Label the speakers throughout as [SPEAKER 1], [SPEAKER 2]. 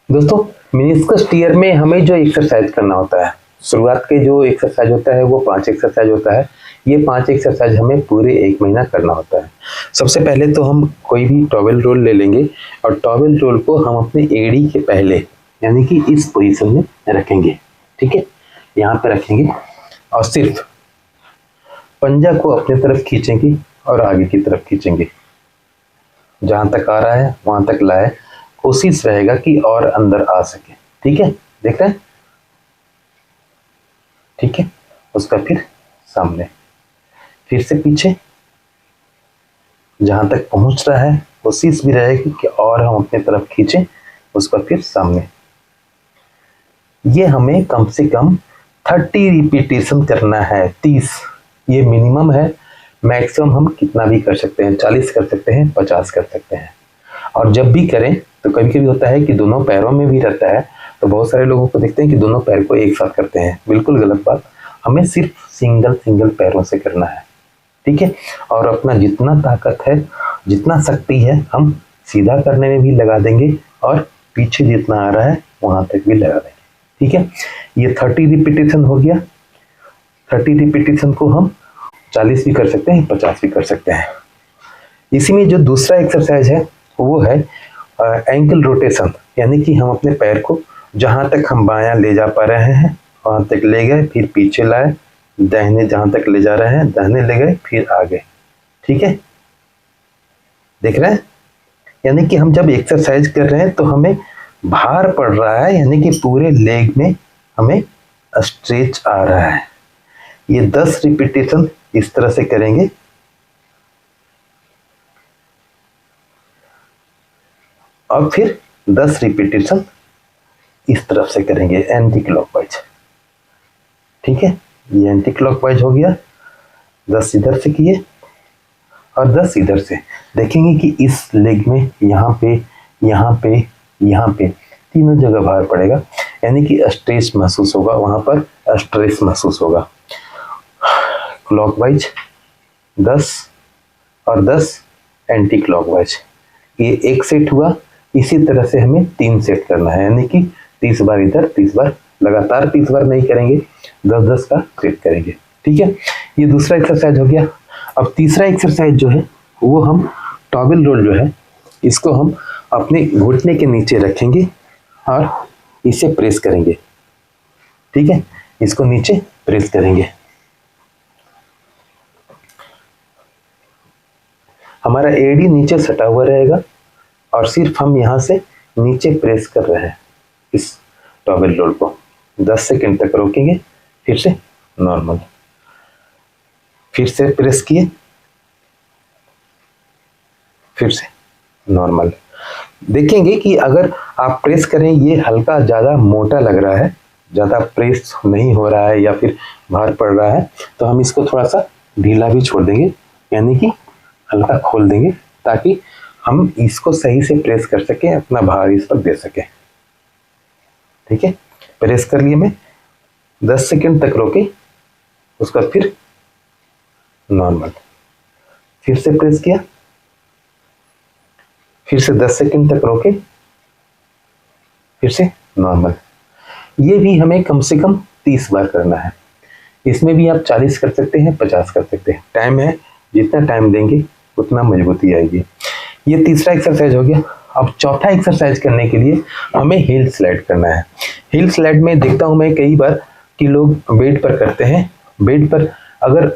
[SPEAKER 1] दोस्तों, meniscus tier में हमें जो एक्सरसाइज करना होता है, शुरुआत के जो एक्सरसाइज होता है वो 5 एक्सरसाइज होता है। ये 5 एक्सरसाइज हमें पूरे 1 महीना करना होता है। सबसे पहले तो हम कोई भी टॉवेल रोल ले लेंगे और टॉवेल रोल को हम अपने एड़ी के पहले यानी कि इस पोजीशन में रखेंगे। ठीक है, यहाँ पे रखेंगे और सिर्फ पंजा को अपने तरफ खींचेंगे और आगे की तरफ खींचेंगे। जहां तक आ रहा है वहां तक लाए, कोशिश रहेगा कि और अंदर आ सके। ठीक है, देख रहे हैं? ठीक है, उसका फिर सामने, फिर से पीछे, जहां तक पहुंच रहा है कोशिश भी रहेगी कि और हम अपने तरफ खींचें, उसका फिर सामने। ये हमें कम से कम 30 रिपीटेशन करना है। 30 ये मिनिमम है, मैक्सिमम हम कितना भी कर सकते हैं, 40 कर सकते हैं, 50 कर सकते हैं। और जब भी करें तो कभी कभी होता है कि दोनों पैरों में भी रहता है, तो बहुत सारे लोगों को देखते हैं कि दोनों पैर को एक साथ करते हैं। बिल्कुल गलत बात, हमें सिर्फ सिंगल पैरों से करना है। ठीक है, और अपना जितना ताकत है, जितना शक्ति है, हम सीधा करने में भी लगा देंगे और पीछे जितना आ रहा है वहां तक भी लगा देंगे। ठीक है, ये 30 रिपीटेशन हो गया। 30 रिपीटेशन को हम 40 भी कर सकते हैं, 50 भी कर सकते हैं। इसी में जो दूसरा एक्सरसाइज है वो है एंकल रोटेशन, यानी कि हम अपने पैर को जहां तक हम बायां ले जा पा रहे हैं वहां तक ले गए, फिर पीछे लाए, दाहिने जहां तक ले जा रहे हैं दाहिने ले गए, फिर आगे। ठीक है, देख रहे हैं? यानी कि हम जब एक्सरसाइज कर रहे हैं तो हमें भार पड़ रहा है, यानी कि पूरे लेग में हमें स्ट्रेच आ रहा है। ये 10 रिपीटेशन इस तरह से करेंगे। और फिर 10 रिपीटेशन इस तरफ से करेंगे एंटी क्लॉकवाइज। ठीक है, ये एंटी क्लॉकवाइज हो गया। 10 इधर से किए और 10 इधर से। देखेंगे कि इस लेग में यहाँ पे यहाँ पे यहाँ पे तीनों जगह भार पड़ेगा, यानी कि स्ट्रेस महसूस होगा, वहां पर स्ट्रेस महसूस होगा। क्लॉकवाइज 10 और 10 एंटी क्लॉकवाइज, ये एक सेट हुआ। इसी तरह से हमें 3 सेट करना है, यानी कि 30 बार इधर, 30 बार, लगातार 30 बार नहीं करेंगे, 10-10 का सेट करेंगे। ठीक है, ये दूसरा एक्सरसाइज हो गया। अब तीसरा एक्सरसाइज जो है वो हम टॉवेल रोल जो है इसको हम अपने घुटने के नीचे रखेंगे और इसे प्रेस करेंगे। ठीक है, इसको नीचे प्रेस करेंगे। हमारा एड़ी नीचे सटा हुआ रहेगा और सिर्फ हम यहाँ से नीचे प्रेस कर रहे हैं इस टॉवेल रोल को। 10 सेकंड तक रोकेंगे, फिर से नॉर्मल, फिर से प्रेस किए, फिर से नॉर्मल। देखेंगे कि अगर आप प्रेस करें ये हल्का ज़्यादा मोटा लग रहा है, ज़्यादा प्रेस नहीं हो रहा है या फिर भार पड़ रहा है, तो हम इसको थोड़ा सा ढीला भी छोड़ देंगे, यानी कि हल्का खोल देंगे, ताकि हम इसको सही से प्रेस कर सकें, अपना भार इस पर दे सकें। ठीक है, प्रेस कर लिए मैं, 10 सेकंड तक रोके, उसका फिर नॉर्मल, फिर से प्रेस किया, फिर से 10 सेकंड तक रोके, फिर से नॉर्मल। ये भी हमें कम से कम 30 बार करना है। इसमें भी आप 40 कर सकते हैं, 50 कर सकते हैं। टाइम है, जितना टाइम देंगे उतना मजबूती आएगी। ये तीसरा एक्सरसाइज हो गया। अब चौथा एक्सरसाइज करने के लिए हमें हील स्लाइड करना है। हील स्लाइड में देखता हूं मैं कई बार कि लोग बेड पर करते हैं। बेड पर अगर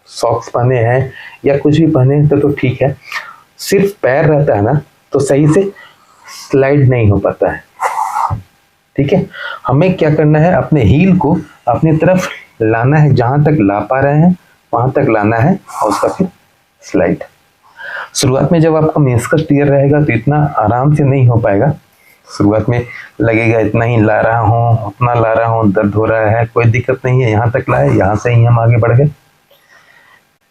[SPEAKER 1] सॉक्स पहने हैं या कुछ भी पहने हैं तो ठीक है, सिर्फ पैर रहता है ना तो सही से स्लाइड नहीं हो पाता है। ठीक है, हमें क्या करना है, अपने हील को अपनी तरफ लाना है, जहां तक ला पा रहे हैं वहां तक लाना है और उसका फिर स्लाइड। शुरुआत में जब आपका मेनिस्कस टियर रहेगा तो इतना आराम से नहीं हो पाएगा। शुरुआत में लगेगा इतना ही ला रहा हूँ, उतना ला रहा हूँ, दर्द हो रहा है, कोई दिक्कत नहीं है, यहाँ तक लाए, यहाँ से ही हम आगे बढ़ गए।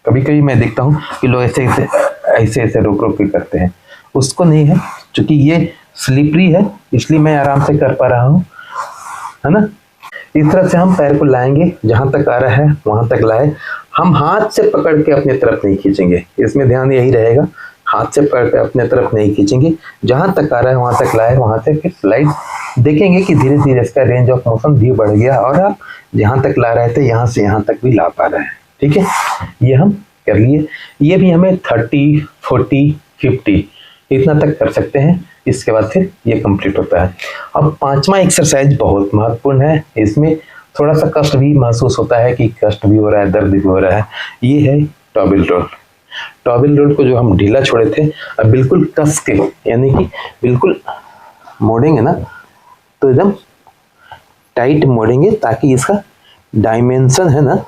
[SPEAKER 1] कभी कभी मैं देखता हूँ कि लोग ऐसे रोक रोक के करते हैं, उसको नहीं है, क्योंकि ये स्लिपरी है इसलिए मैं आराम से कर पा रहा हूँ, है ना। इस तरह से हम पैर को लाएंगे, जहां तक आ रहा है वहां तक लाए। हम हाथ से पकड़ के अपनी तरफ नहीं खींचेंगे, इसमें ध्यान यही रहेगा, हाथ से पैर पे अपने तरफ नहीं खींचेंगे, जहां तक आ रहा है वहां तक लाए, वहां से फिर स्लाइड देखेंगे कि धीरे धीरे इसका रेंज ऑफ मोशन भी बढ़ गया और आप जहां तक ला रहे थे यहां से यहां तक भी ला पा रहे हैं। ठीक है, ये हम कर लिए। ये भी हमें 30, 40, 50 इतना तक कर सकते हैं। इसके बाद फिर ये कंप्लीट होता है। अब पांचवा एक्सरसाइज बहुत महत्वपूर्ण है, इसमें थोड़ा सा कष्ट भी महसूस होता है कि कष्ट भी हो रहा है, दर्द भी हो रहा है। ये है टॉबिल रोल। टॉबिल रोल को जो हम ढीला छोड़े थे, अब बिल्कुल कस के, यानी कि बिल्कुल मोड़ेंगे ना तो एकदम टाइट मोड़ेंगे, ताकि इसका डायमेंशन है ना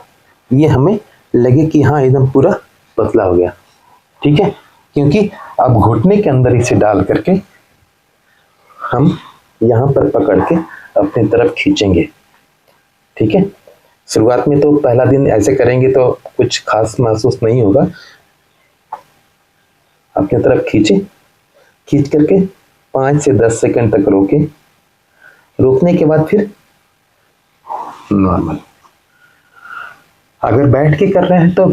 [SPEAKER 1] ये हमें लगे कि हाँ एकदम पूरा पतला हो गया। ठीक है, क्योंकि अब घुटने के अंदर इसे डाल करके हम यहाँ पर पकड़ के अपनी तरफ खींचेंगे। ठीक है, शुरुआत में तो पहला दिन ऐसे करेंगे तो कुछ खास महसूस नहीं होगा। अपनी तरफ खींचे, खींच करके 5 से 10 सेकंड तक रोके, रोकने के बाद फिर नॉर्मल। अगर बैठ के कर रहे हैं तो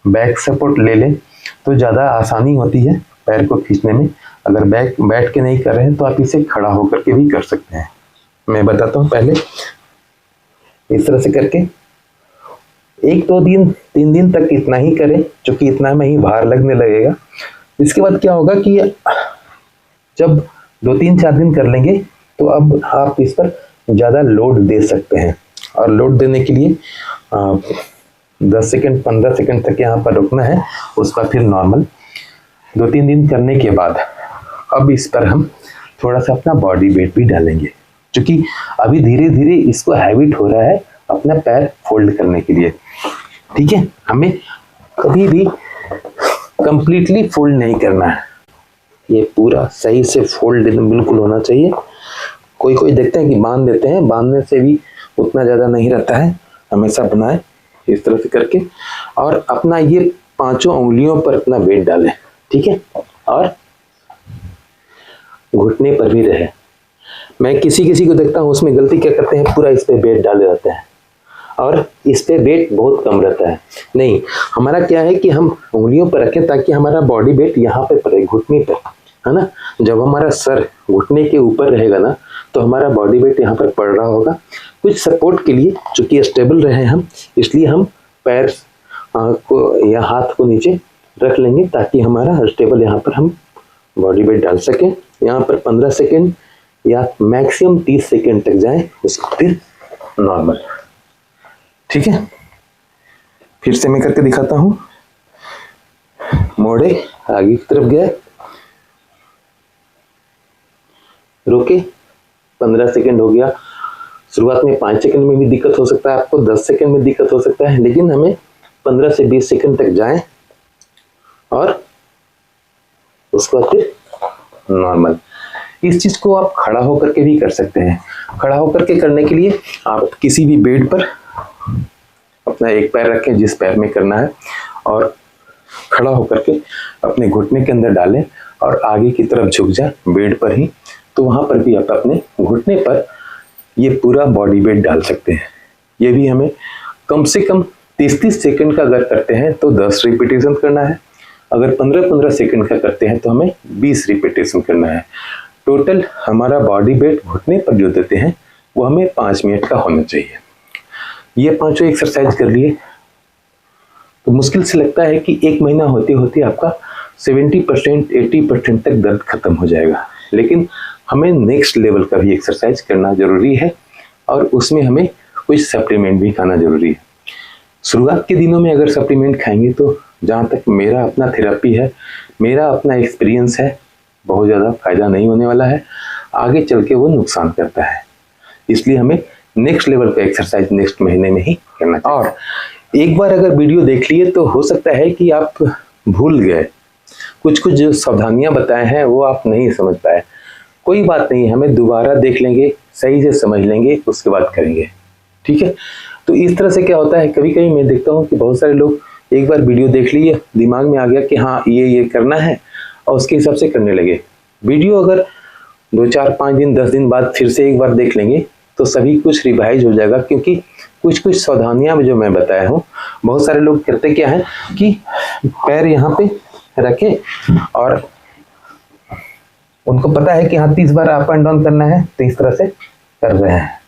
[SPEAKER 1] बैक सपोर्ट ले लें तो ज़्यादा आसानी होती है पैर को खींचने में। अगर बैठ के नहीं कर रहे हैं तो आप इसे खड़ा होकर के भी कर सकते हैं। मैं बताता हूँ, पहले इस तरह से करके 1, 2 दिन, 3 दिन तक इतना ही करें, क्योंकि इतना में ही भार लगने लगेगा। इसके बाद क्या होगा कि जब 2, 3, 4 दिन कर लेंगे तो अब आप इस पर ज़्यादा लोड दे सकते हैं। और लोड देने के लिए 10 सेकंड 15 सेकंड तक यहाँ पर रुकना है, उसका फिर नॉर्मल। 2-3 दिन करने के बाद अब इस पर हम थोड़ा सा अपना बॉडी वेट भी डालेंगे, क्योंकि अभी धीरे धीरे इसको हैबिट हो रहा है अपना पैर फोल्ड करने के लिए। ठीक है, हमें कभी भी कंप्लीटली फोल्ड नहीं करना है, ये पूरा सही से फोल्ड एकदम बिल्कुल होना चाहिए। कोई देखते हैं कि बांध देते हैं, बांधने से भी उतना ज़्यादा नहीं रहता है। हमेशा बनाए इस तरह से करके और अपना ये 5 उंगलियों पर अपना वेट डालें। ठीक है, और घुटने पर भी रहे। मैं किसी को देखता हूँ उसमें गलती क्या करते हैं, पूरा इस पे वेट डाले रहते हैं और इस पे वेट बहुत कम रहता है। नहीं, हमारा क्या है कि हम उंगलियों पर रखें ताकि हमारा बॉडी वेट यहाँ पे पड़े, घुटने पर, है ना। जब हमारा सर घुटने के ऊपर रहेगा ना तो हमारा बॉडी वेट यहाँ पर पड़ रहा होगा। कुछ सपोर्ट के लिए, चूंकि स्टेबल रहे हम, इसलिए हम पैर को या हाथ को नीचे रख लेंगे ताकि हमारा स्टेबल यहाँ पर हम बॉडी वेट डाल सकें। यहाँ पर 15 सेकेंड या मैक्सिमम 30 सेकेंड तक जाएं, उसके फिर नॉर्मल। ठीक है, फिर से मैं करके दिखाता हूँ। मोड़े, आगे की तरफ गए, रोके, 15 सेकेंड हो गया। शुरुआत में 5 सेकंड में भी दिक्कत हो सकता है आपको, 10 सेकंड में दिक्कत हो सकता है, लेकिन हमें 15 से 20 सेकंड तक जाएं और उसके बाद फिर नॉर्मल। इस चीज को आप खड़ा होकर के भी कर सकते हैं। खड़ा होकर के करने के लिए आप किसी भी बेड पर अपना एक पैर रखें जिस पैर में करना है और खड़ा होकर के अपने घुटने के अंदर डालें और आगे की तरफ झुक जाए बेड पर ही, तो वहां पर भी आप अपने घुटने पर ये पूरा बॉडी वेट डाल सकते हैं। ये भी हमें कम से कम 30-30 सेकंड का अगर करते हैं तो 10 रिपीटेशन करना है। अगर 15-15 सेकंड का करते हैं तो हमें 20 रिपीटेशन करना है। टोटल हमारा बॉडी वेट घुटने पर जो देते हैं वो हमें 5 मिनट का होना चाहिए। ये 5 एक्सरसाइज कर लिए तो मुश्किल से लगता है कि 1 महीना होते होते आपका 70% 80% तक दर्द खत्म हो जाएगा। लेकिन हमें नेक्स्ट लेवल का भी एक्सरसाइज करना जरूरी है और उसमें हमें कुछ सप्लीमेंट भी खाना जरूरी है। शुरुआत के दिनों में अगर सप्लीमेंट खाएंगे तो जहाँ तक मेरा अपना थेरेपी है, मेरा अपना एक्सपीरियंस है, बहुत ज़्यादा फायदा नहीं होने वाला है, आगे चल के वो नुकसान करता है। इसलिए हमें नेक्स्ट लेवल का एक्सरसाइज नेक्स्ट महीने में ही करना चाहिए। और एक बार अगर वीडियो देख लिए तो हो सकता है कि आप भूल गए, कुछ जो सावधानियां बताए हैं वो आप नहीं समझ पाए। कोई बात नहीं, हमें दोबारा देख लेंगे, सही से समझ लेंगे, उसके बाद करेंगे। ठीक है, तो इस तरह से क्या होता है, कभी कभी मैं देखता हूँ कि बहुत सारे लोग एक बार वीडियो देख लिए, दिमाग में आ गया कि हाँ ये करना है और उसके हिसाब से करने लगे। वीडियो अगर 2, 4, 5 दिन 10 दिन बाद फिर से एक बार देख लेंगे तो सभी कुछ रिवाइज हो जाएगा, क्योंकि कुछ सावधानियां जो मैं बताया हूँ। बहुत सारे लोग करते क्या है कि पैर यहाँ पे रखे और उनको पता है कि हाँ 30 बार अप एंड डाउन करना है, तो इस तरह से कर रहे हैं।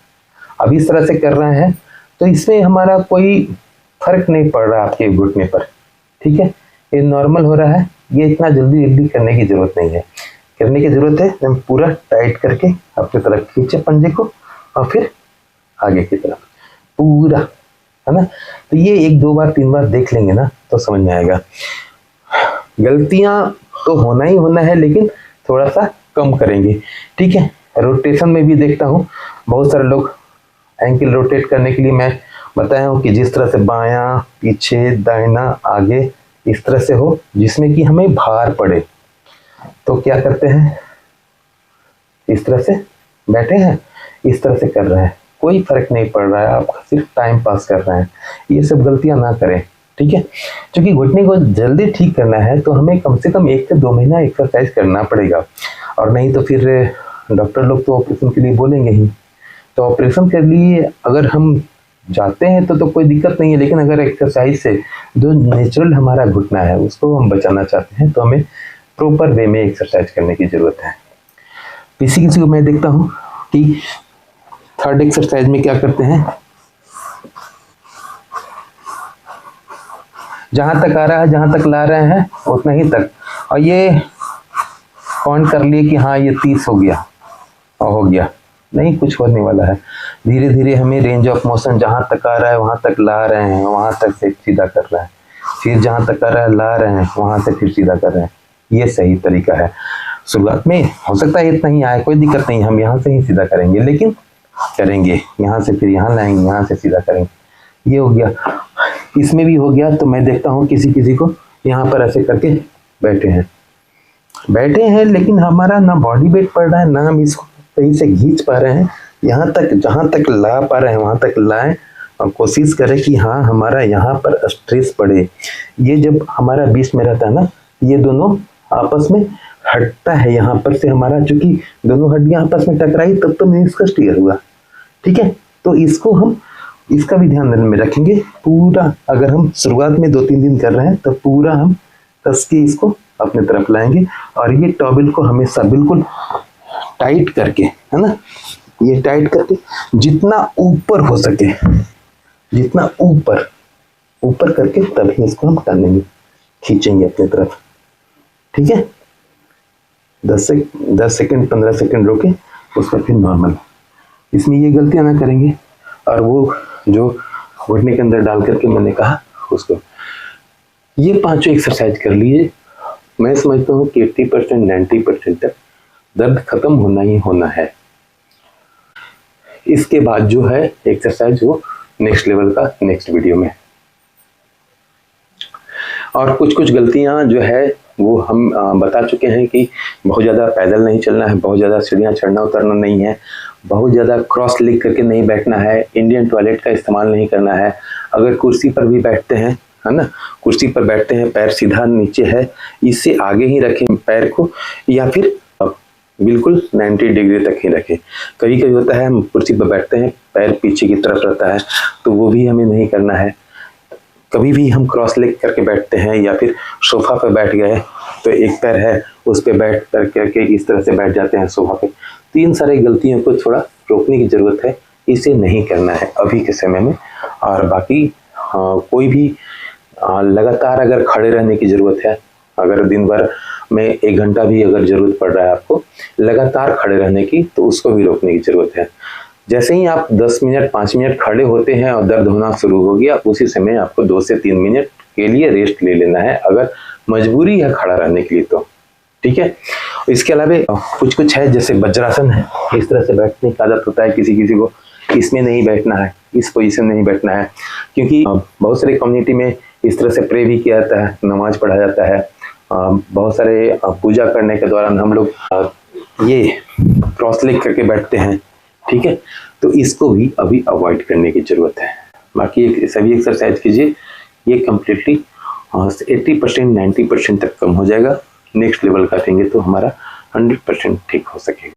[SPEAKER 1] अब इस तरह से कर रहे हैं तो इसमें हमारा कोई फर्क नहीं पड़ रहा आपके घुटने पर, ठीक है, ये नॉर्मल हो रहा है। ये इतना जल्दी जल्दी करने की जरूरत नहीं है, करने की जरूरत है हम पूरा टाइट करके अपनी तरफ खींचे पंजे को और फिर आगे की तरफ पूरा, है ना। तो ये 1 2 बार 3 बार देख लेंगे ना तो समझ में आएगा। गलतियां तो होना ही होना है, लेकिन थोड़ा सा कम करेंगे, ठीक है। रोटेशन में भी देखता हूँ बहुत सारे लोग एंकल रोटेट करने के लिए मैं बताया हूँ कि जिस तरह से बायां पीछे दाहिना आगे इस तरह से हो जिसमें कि हमें भार पड़े, तो क्या करते हैं, इस तरह से बैठे हैं, इस तरह से कर रहे हैं, कोई फर्क नहीं पड़ रहा है, आप सिर्फ टाइम पास कर रहे हैं। ये सब गलतियां ना करें, ठीक है। क्योंकि घुटने को जल्दी ठीक करना है तो हमें कम से कम 1 से 2 महीना एक्सरसाइज करना पड़ेगा, और नहीं तो फिर डॉक्टर लोग तो ऑपरेशन के लिए बोलेंगे ही। तो ऑपरेशन के लिए अगर हम जाते हैं तो कोई दिक्कत नहीं है, लेकिन अगर एक्सरसाइज से जो नेचुरल हमारा घुटना है उसको हम बचाना चाहते हैं तो हमें प्रॉपर वे में एक्सरसाइज करने की जरूरत है। किसी को मैं देखता हूँ कि 3rd एक्सरसाइज में क्या करते हैं, जहां तक आ रहा है, जहां तक ला रहे हैं उतना ही तक, और ये काउंट कर लिए कि हाँ ये 30 हो गया और हो गया, नहीं कुछ होने वाला है। धीरे धीरे हमें रेंज ऑफ मोशन जहां तक आ रहा है वहां तक ला रहे हैं, वहां तक से सीधा कर रहा है, फिर जहां तक आ रहा है ला रहे हैं, वहां से फिर सीधा कर रहे हैं। ये सही तरीका है। शुरुआत में हो सकता है इतना ही आए, कोई दिक्कत नहीं, हम यहाँ से ही सीधा करेंगे, लेकिन करेंगे यहाँ से फिर यहाँ लाएंगे, यहाँ से सीधा करेंगे। ये हो गया, इसमें भी हो गया। तो मैं देखता हूँ किसी किसी को यहाँ पर ऐसे करके बैठे हैं, लेकिन हमारा ना बॉडी वेट पड़ रहा है, ना हम इसको सही से खींच पा रहे हैं। यहाँ तक जहाँ तक ला पा रहे हैं वहाँ तक लाएं और कोशिश करें कि हाँ हमारा यहाँ पर स्ट्रेस पड़े। ये जब हमारा बीच में रहता है ना, ये दोनों आपस में हटता है, यहाँ पर से हमारा चूंकि दोनों हड्डियां आपस में टकराई तब तो मेनिस्कस क्लियर हुआ, ठीक है। तो इसको हम इसका भी ध्यान में रखेंगे पूरा। अगर हम शुरुआत में 2-3 दिन कर रहे हैं तो पूरा हम कस के इसको अपने तरफ लाएंगे, और ये टॉवेल को हमेशा बिल्कुल टाइट करके, है ना, ये टाइट करके जितना ऊपर हो सके, जितना ऊपर करके तभी इसको हम टानेंगे, खींचेंगे अपनी तरफ, ठीक है। 10 सेकंड 15 सेकंड रोके, उसका फिर नॉर्मल। इसमें ये गलतियां ना करेंगे। और वो जो घुटने के अंदर डाल करके मैंने कहा उसको, ये 5 एक्सरसाइज कर लिए, मैं समझता हूँ कि 80% 90% तक दर्द खत्म होना ही होना है। इसके बाद जो है एक्सरसाइज वो नेक्स्ट लेवल का नेक्स्ट वीडियो में। और कुछ गलतियां जो है वो हम बता चुके हैं कि बहुत ज़्यादा पैदल नहीं चलना है, बहुत ज़्यादा सीढ़ियाँ चढ़ना उतरना नहीं है, बहुत ज़्यादा क्रॉस लेग करके नहीं बैठना है, इंडियन टॉयलेट का इस्तेमाल नहीं करना है। अगर कुर्सी पर भी बैठते हैं, है ना, कुर्सी पर बैठते हैं, पैर सीधा नीचे है, इससे आगे ही रखें पैर को, या फिर बिल्कुल 90 डिग्री तक ही रखें। कभी कभी होता है हम कुर्सी पर बैठते हैं, पैर पीछे की तरफ रहता है, तो वो भी हमें नहीं करना है। कभी भी हम क्रॉस लेग करके बैठते हैं या फिर सोफा पर बैठ गए तो एक पैर है उस पर बैठ करके इस तरह से बैठ जाते हैं सोफा पे। तो इन सारी गलतियों को थोड़ा रोकने की ज़रूरत है, इसे नहीं करना है अभी के समय में। और बाकी कोई भी लगातार अगर खड़े रहने की ज़रूरत है, अगर दिन भर में 1 घंटा भी अगर ज़रूरत पड़ रहा है आपको लगातार खड़े रहने की, तो उसको भी रोकने की ज़रूरत है। जैसे ही आप 10 मिनट 5 मिनट खड़े होते हैं और दर्द होना शुरू हो गया, उसी समय आपको 2 से 3 मिनट के लिए रेस्ट ले लेना है, अगर मजबूरी है खड़ा रहने के लिए तो, ठीक है। इसके अलावा कुछ है, जैसे वज्रासन है, इस तरह से बैठने की आदत होता है किसी किसी को, इसमें नहीं बैठना है, इस पोजीशन नहीं बैठना है, क्योंकि बहुत सारे कम्युनिटी में इस तरह से प्रे भी किया जाता है, नमाज पढ़ा जाता है। बहुत सारे पूजा करने के दौरान हम लोग ये क्रॉस लेग करके बैठते हैं, ठीक है। तो इसको भी अभी अवॉइड करने की ज़रूरत है। बाकी सभी एक्सरसाइज कीजिए, ये कम्प्लीटली 80% 90% तक कम हो जाएगा। नेक्स्ट लेवल का करेंगे तो हमारा 100% ठीक हो सकेगा।